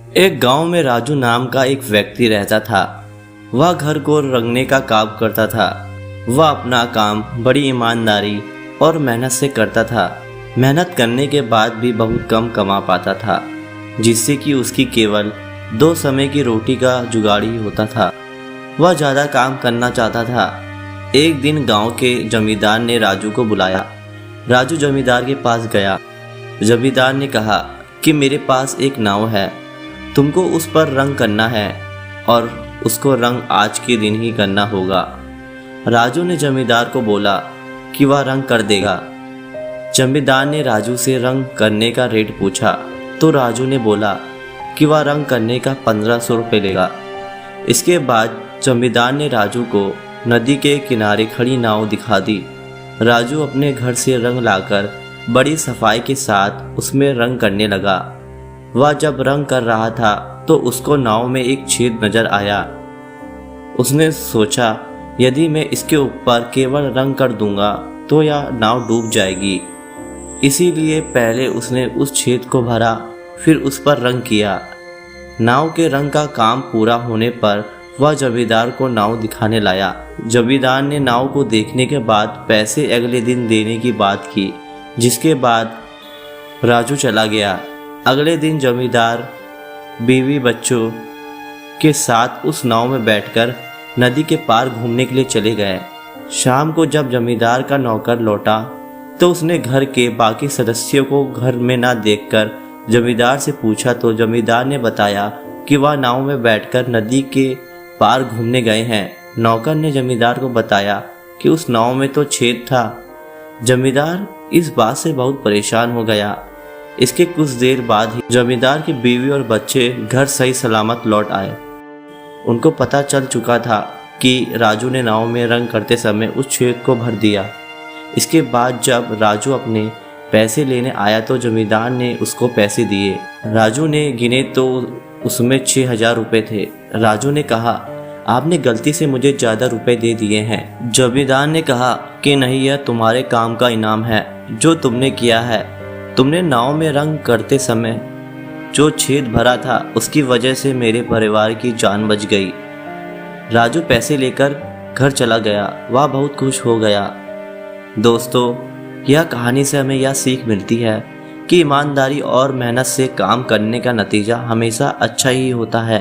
एक गांव में राजू नाम का एक व्यक्ति रहता था। वह घर को रंगने का काम करता था। वह अपना काम बड़ी ईमानदारी और मेहनत से करता था। मेहनत करने के बाद भी बहुत कम कमा पाता था, जिससे कि उसकी केवल 2 समय की रोटी का जुगाड़ ही होता था। वह ज़्यादा काम करना चाहता था। एक दिन गांव के जमींदार ने राजू को बुलाया। राजू जमींदार के पास गया। जमींदार ने कहा कि मेरे पास एक नाव है, तुमको उस पर रंग करना है और उसको रंग आज के दिन ही करना होगा। राजू ने जमींदार को बोला कि वह रंग कर देगा। जमींदार ने राजू से रंग करने का रेट पूछा तो राजू ने बोला कि वह रंग करने का 1500 रुपये लेगा। इसके बाद जमींदार ने राजू को नदी के किनारे खड़ी नाव दिखा दी। राजू अपने घर से रंग लाकर बड़ी सफाई के साथ उसमें रंग करने लगा। वह जब रंग कर रहा था तो उसको नाव में एक छेद नजर आया। उसने सोचा, यदि मैं इसके ऊपर केवल रंग कर दूंगा तो यह नाव डूब जाएगी। इसीलिए पहले उसने उस छेद को भरा, फिर उस पर रंग किया। नाव के रंग का काम पूरा होने पर वह जमींदार को नाव दिखाने लाया। जमींदार ने नाव को देखने के बाद पैसे अगले दिन देने की बात की, जिसके बाद राजू चला गया। अगले दिन जमींदार बीवी बच्चों के साथ उस नाव में बैठकर नदी के पार घूमने के लिए चले गए। शाम को जब जमींदार का नौकर लौटा तो उसने घर के बाकी सदस्यों को घर में ना देखकर जमींदार से पूछा तो जमींदार ने बताया कि वह नाव में बैठकर नदी के पार घूमने गए हैं। नौकर ने जमींदार को बताया कि उस नाव में तो छेद था। जमींदार इस बात से बहुत परेशान हो गया। इसके कुछ देर बाद ही जमींदार की बीवी और बच्चे घर सही सलामत लौट आए। उनको पता चल चुका था कि राजू ने नाव में रंग करते समय उस छेद को भर दिया। इसके बाद जब राजू अपने पैसे लेने आया तो जमींदार ने उसको पैसे दिए। राजू ने गिने तो उसमें 6000 रुपये थे। राजू ने कहा, आपने गलती से मुझे ज़्यादा रुपए दे दिए हैं। जमींदार ने कहा कि नहीं, यह तुम्हारे काम का इनाम है जो तुमने किया है। तुमने नाव में रंग करते समय जो छेद भरा था उसकी वजह से मेरे परिवार की जान बच गई। राजू पैसे लेकर घर चला गया। वह बहुत खुश हो गया। दोस्तों, यह कहानी से हमें यह सीख मिलती है कि ईमानदारी और मेहनत से काम करने का नतीजा हमेशा अच्छा ही होता है।